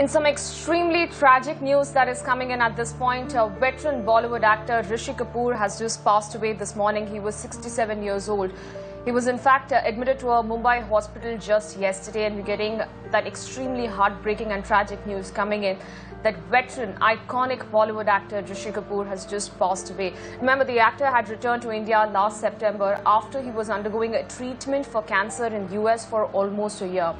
In some extremely tragic news that is coming in at this point, veteran Bollywood actor Rishi Kapoor has just passed away this morning. He was 67 years old. He was in fact admitted to a Mumbai hospital just yesterday, and we're getting that extremely heartbreaking and tragic news coming in that veteran, iconic Bollywood actor Rishi Kapoor has just passed away. Remember, the actor had returned to India last September after he was undergoing a treatment for cancer in US for almost a year.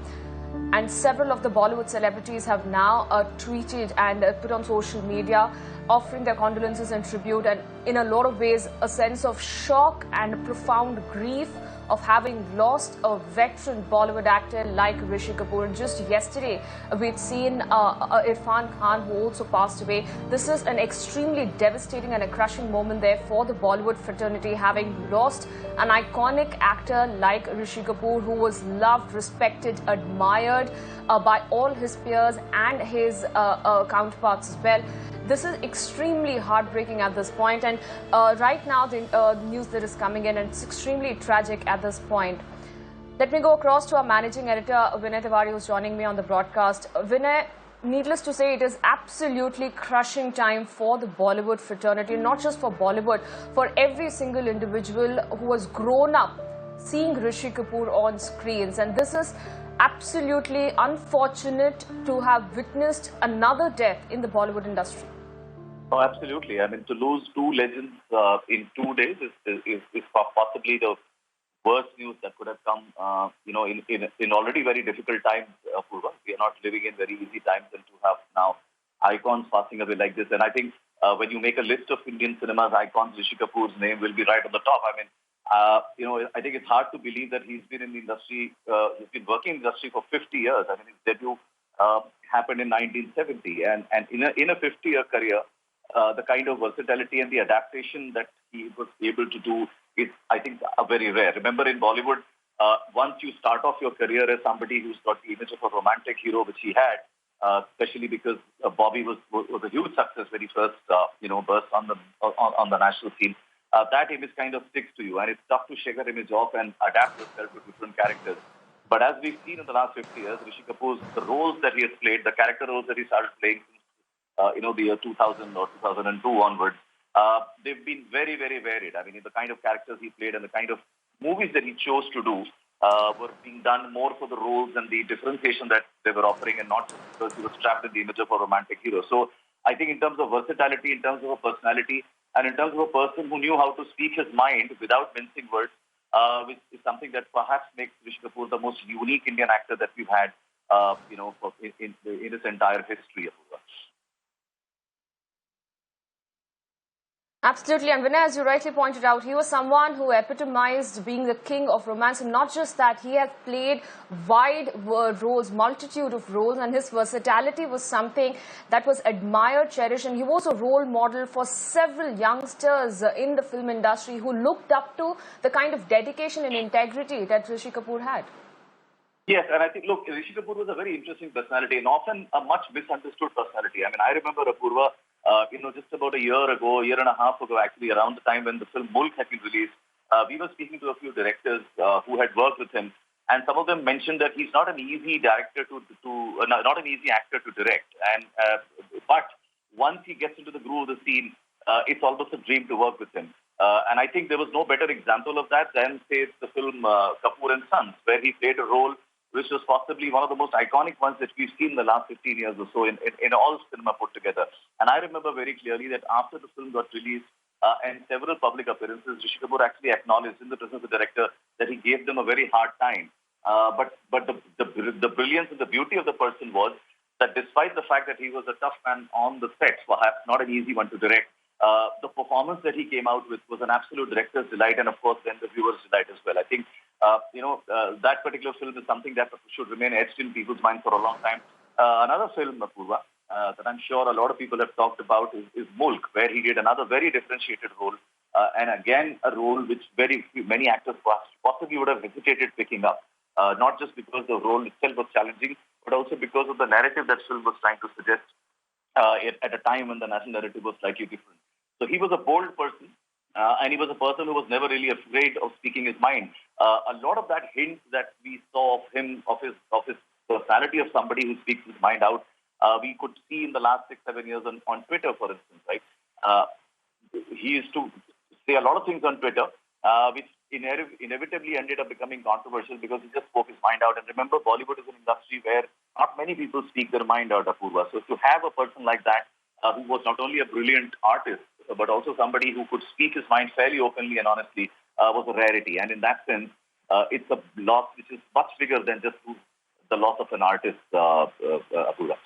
And several of the Bollywood celebrities have now tweeted and put on social media offering their condolences and tribute, and in a lot of ways a sense of shock and profound grief of having lost a veteran Bollywood actor like Rishi Kapoor. And just yesterday we'd seen Irfan Khan, who also passed away. This is an extremely devastating and a crushing moment there for the Bollywood fraternity, having lost an iconic actor like Rishi Kapoor, who was loved, respected, admired by all his peers and his counterparts as well. This is extremely heartbreaking at this point, and right now the news that is coming in, and it's extremely tragic at this point. Let me go across to our managing editor, Vinay Tiwari, who's joining me on the broadcast. Vinay, needless to say, it is absolutely crushing time for the Bollywood fraternity, not just for Bollywood, for every single individual who has grown up seeing Rishi Kapoor on screens. And this is absolutely unfortunate to have witnessed another death in the Bollywood industry. Oh, absolutely. I mean, to lose two legends in 2 days is possibly the worst news that could have come, in already very difficult times, Purva. We are not living in very easy times, and to have now icons passing away like this. And I think when you make a list of Indian cinema's icons, Rishi Kapoor's name will be right on the top. I mean, I think it's hard to believe that he's been in the industry, he's been working in the industry for 50 years. I mean, his debut happened in 1970. And in a 50-year career, the kind of versatility and the adaptation that he was able to do is, I think, very rare. Remember, in Bollywood, once you start off your career as somebody who's got the image of a romantic hero, which he had, especially because Bobby was a huge success when he first, burst on the national scene. That image kind of sticks to you, and it's tough to shake that image off and adapt yourself to different characters. But as we've seen in the last 50 years, Rishi Kapoor's, the roles that he has played, the character roles that he started playing the year 2000 or 2002 onwards, they've been very, very varied. I mean, the kind of characters he played and the kind of movies that he chose to do were being done more for the roles and the differentiation that they were offering, and not just because he was trapped in the image of a romantic hero. So I think in terms of versatility, in terms of a personality, and in terms of a person who knew how to speak his mind without mincing words, which is something that perhaps makes Rishi Kapoor the most unique Indian actor that we've had, in his entire history. Absolutely, and Vinay, as you rightly pointed out, he was someone who epitomized being the king of romance, and not just that, he has played wide roles, multitude of roles, and his versatility was something that was admired, cherished, and he was a role model for several youngsters in the film industry who looked up to the kind of dedication and integrity that Rishi Kapoor had. Yes, and I think, look, Rishi Kapoor was a very interesting personality, and often a much misunderstood personality. I mean, I remember Apurva, just about a year and a half ago, actually, around the time when the film Mulk had been released, we were speaking to a few directors who had worked with him, and some of them mentioned that he's not an easy director not an easy actor to direct. And but once he gets into the groove of the scene, it's almost a dream to work with him. And I think there was no better example of that than, say, the film Kapoor and Sons, where he played a role which was possibly one of the most iconic ones that we've seen in the last 15 years or so in all cinema put together. And I remember very clearly that after the film got released and several public appearances, Rishi Kapoor actually acknowledged in the presence of the director that he gave them a very hard time. But the brilliance and the beauty of the person was that despite the fact that he was a tough man on the set, perhaps not an easy one to direct, the performance that he came out with was an absolute director's delight, and of course then the viewer's delight as well. I think that particular film is something that should remain etched in people's minds for a long time. Another film, Apurva, that I'm sure a lot of people have talked about is Mulk, where he did another very differentiated role, and again a role which many actors possibly would have hesitated picking up, not just because the role itself was challenging, but also because of the narrative that film was trying to suggest at a time when the national narrative was slightly different. So he was a bold person, and he was a person who was never really afraid of speaking his mind. A lot of that hint that we saw of him, of his personality of somebody who speaks his mind out, we could see in the last 6-7 years on Twitter, for instance, right? He used to say a lot of things on Twitter, which inevitably ended up becoming controversial because he just spoke his mind out. And remember, Bollywood is an industry where not many people speak their mind out, Apurva. So to have a person like that, who was not only a brilliant artist, but also somebody who could speak his mind fairly openly and honestly, was a rarity. And in that sense, it's a loss which is much bigger than just the loss of an artist, Apurva.